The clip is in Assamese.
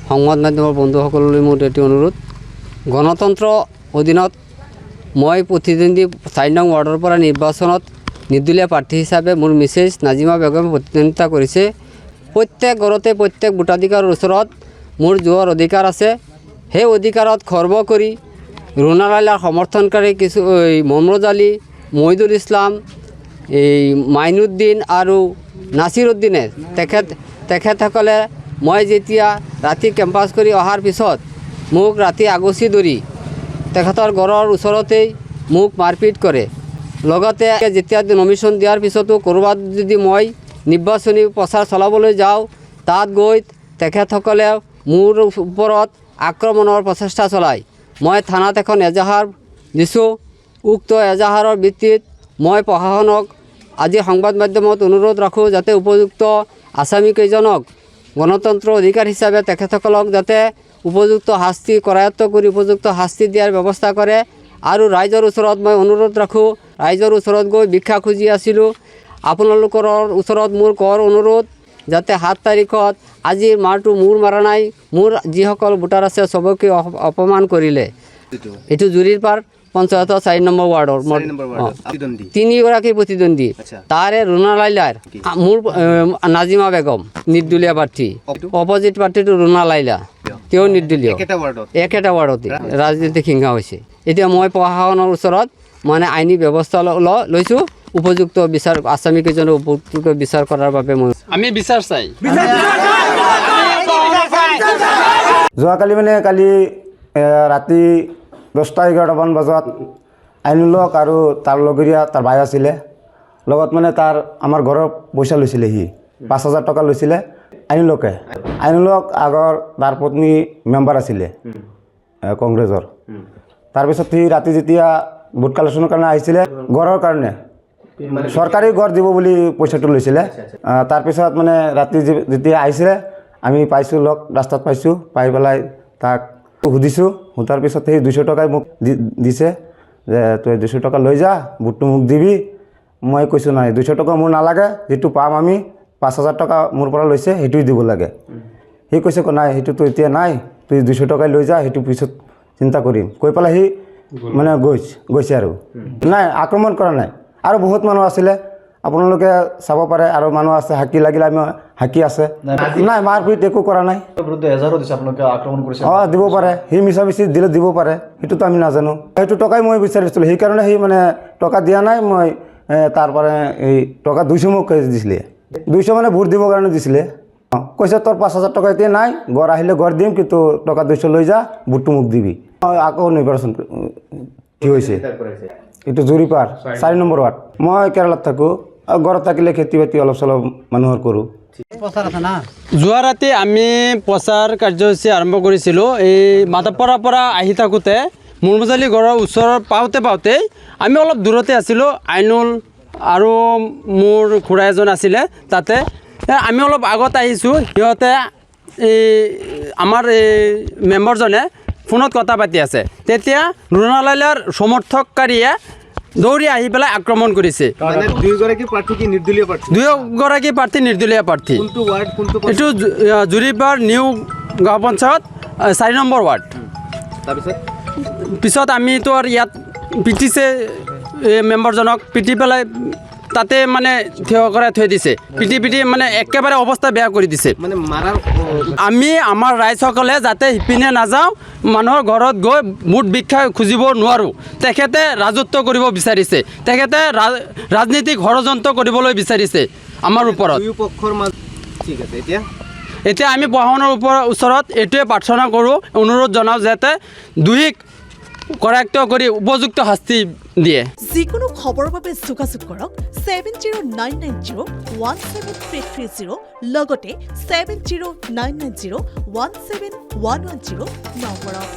সংবাদ মাধ্যমৰ বন্ধুসকললৈ মোৰ এটি অনুৰোধ, গণতন্ত্ৰ অধীনত মই প্ৰতিদ্বন্দ্বী 4 নং ৱাৰ্ডৰ পৰা নিৰ্বাচনত নিৰ্দলীয় প্ৰাৰ্থী হিচাপে মোৰ মিছেছ নাজিমা বেগমে প্ৰতিদ্বন্দ্বিতা কৰিছে। প্ৰত্যেক ঘৰতে প্ৰত্যেক ভোটাধিকাৰৰ ওচৰত মোৰ যোৱাৰ অধিকাৰ আছে। সেই অধিকাৰত খৰ্ব কৰি ৰুনা লাইলাৰ সমৰ্থনকাৰী কিছু মমৰোজ আলী, মহিদুল ইছলাম, এই মাইনুদ্দিন আৰু নাছিৰ উদ্দিনে তেখেতসকলে মই যেতিয়া ৰাতি কেম্পাছ কৰি অহাৰ পিছত মোক ৰাতি আগচি ধৰি তেখেতৰ ঘৰৰ ওচৰতেই মোক মাৰপিট কৰে। লগতে যেতিয়া নমিনেশ্যন দিয়াৰ পিছতো ক'ৰবাত যদি মই নিৰ্বাচনী প্ৰচাৰ চলাবলৈ যাওঁ, তাত গৈ তেখেতসকলে মোৰ ওপৰত আক্ৰমণৰ প্ৰচেষ্টা চলায়। মই থানাত এখন এজাহাৰ দিছোঁ। উক্ত এজাহাৰৰ ভিত্তিত মই প্ৰশাসনক আজি সংবাদ মাধ্যমত অনুৰোধ ৰাখোঁ যাতে উপযুক্ত আসামীকেইজনক গণতন্ত্ৰ অধিকাৰ হিচাপে তেখেতসকলক যাতে উপযুক্ত শাস্তি কৰায়ত্ব কৰি উপযুক্ত শাস্তি দিয়াৰ ব্যৱস্থা কৰে। আৰু ৰাইজৰ ওচৰত মই অনুৰোধ ৰাখোঁ, ৰাইজৰ ওচৰত গৈ ভিক্ষা খুজি আছিলোঁ। আপোনালোকৰ ওচৰত মোৰ কৰ অনুৰোধ যাতে 7 তাৰিখত আজিৰ মাৰটো মোৰ মাৰা নাই, মোৰ যিসকল ভোটাৰ আছে চবকে অপমান কৰিলে। এইটো জুৰিৰপাৰ পঞ্চায়তৰ 4 নম্বৰ ৱাৰ্ডৰ 3গৰাকী প্ৰতিদ্বন্দ্বী, তাৰে ৰুনা লাইলাৰ, মোৰ নাজিমা বেগম নিৰ্দলীয় প্ৰাৰ্থী, অপজিট পাৰ্টিটো ৰুনা লাইলা, তেওঁ নিৰ্দলীয়, একেটা ৱাৰ্ডতে ৰাজনীতিক হিংসা হৈছে। এতিয়া মই প্ৰশাসনৰ ওচৰত মানে আইনী ব্যৱস্থা লৈছোঁ, উপযুক্ত বিচাৰ আসামীকেইজনক উপযুক্ত বিচাৰ কৰাৰ বাবে আমি বিচাৰ চাই। যোৱাকালি মানে কালি ৰাতি 10-11মান বজাত আইনুলক আৰু তাৰ লগৰীয়া তাৰ ভাই আছিলে লগত মানে আমাৰ ঘৰৰ পইচা লৈছিলে, সি 5,000 টকা লৈছিলে আইনুলক আগৰ তাৰ পত্নী মেম্বাৰ আছিলে কংগ্ৰেছৰ। তাৰপিছত সি ৰাতি যেতিয়া ভোট কালেকশ্যনৰ কাৰণে আহিছিলে, ঘৰৰ কাৰণে চৰকাৰী ঘৰ দিব বুলি পইচাটো লৈছিলে। তাৰপিছত মানে ৰাতি যেতিয়া আহিছিলে আমি পাইছোঁ, লগ ৰাস্তাত পাইছোঁ, পাই পেলাই তাক সুধিছোঁ। সোধাৰ পিছত সেই 200 টকাই মোক দিছে যে তই 200 টকা লৈ যা, ভোটটো মোক দিবি। মই কৈছোঁ নাই, 200 টকা মোৰ নালাগে, যিটো পাম আমি 5,000 টকা মোৰ পৰা লৈছে সেইটোৱে দিব লাগে। সি কৈছে নাই, সেইটোতো এতিয়া নাই, তুই 200 টকাই লৈ যা, সেইটো পিছত চিন্তা কৰিম, কৈ পেলাই সি মানে গৈছে আৰু নাই, আক্ৰমণ কৰা নাই। আৰু বহুত মানুহ আছিলে, আপোনালোকে চাব পাৰে, আৰু মানুহ আছে, হাকী লাগিলে আমি হাকী আছে, নাই মাৰপিট একো কৰা নাই। দিব পাৰে, সি মিছামিছি দিলে দিব পাৰে, সেইটোতো আমি নাজানো। সেইটো টকাই মই বিচাৰিছিলোঁ, সেইকাৰণে সি মানে টকা দিয়া নাই। মই তাৰপৰা এই টকা 200 মোক দিছিলে, 200 মানে ভোট দিবৰ কাৰণে দিছিলে। কৈছে তোৰ 5,000 টকা এতিয়া নাই, ঘৰ আহিলে ঘৰ দিম, কিন্তু টকা 200 লৈ যা, ভোটটো মোক দিবি। আকৌ নিৰ্বাচন কি হৈছে, এইটো জুৰিপাৰ 4 নম্বৰ ৱাৰ্ড। মই কেৰেলাত থাকোঁ, ঘৰত থাকিলে খেতি বাতি অলপ চলপ মানুহৰ কৰোঁ। যোৱা ৰাতি আমি প্ৰচাৰ কাৰ্যসূচী আৰম্ভ কৰিছিলোঁ। এই মাধৱপাৰাৰ পৰা আহি থাকোঁতে মুৰমুজালি ঘৰৰ ওচৰত পাওঁতেই আমি অলপ দূৰতে আছিলোঁ। আইনুল আৰু মোৰ খুৰা এজন আছিলে তাতে। আমি অলপ আগত আহিছোঁ, সিহঁতে এই আমাৰ এই মেম্বাৰজনে ফোনত কথা পাতি আছে। তেতিয়া ৰুনা লাইলাৰ সমৰ্থককাৰীয়ে দৌৰি আহি পেলাই আক্ৰমণ কৰিছে। দুয়োগৰাকী প্ৰাৰ্থী নিৰ্দলীয় প্ৰাৰ্থী। এইটো জুৰিপাৰ নিউ গাঁও পঞ্চায়ত 4 নম্বৰ ৱাৰ্ড। পিছত আমিতো আৰু ইয়াত পিটিছে মেম্বাৰজনক, পিটি পেলাই তাতে মানে থিয় কৰাই থৈ দিছে, পিটি মানে একেবাৰে অৱস্থা বেয়া কৰি দিছে। আমি আমাৰ ৰাইজসকলে যাতে সিপিনে নাযাওঁ, মানুহৰ ঘৰত গৈ ভোট ভিক্ষা খুজিব নোৱাৰোঁ। তেখেতে ৰাজত্ব কৰিব বিচাৰিছে, তেখেতে ৰাজনীতিক ষড়যন্ত্ৰ কৰিবলৈ বিচাৰিছে আমাৰ ওপৰত। এতিয়া আমি প্ৰশাসনৰ ওচৰত এইটোৱে প্ৰাৰ্থনা কৰোঁ, অনুৰোধ জনাওঁ যাতে দুইক কৰায়ত্ব কৰি উপযুক্ত শাস্তি দিয়ে। যিকোনো খবৰৰ বাবে যোগাযোগ কৰক 7099017330 লগতে 7099017110 নম্বৰত।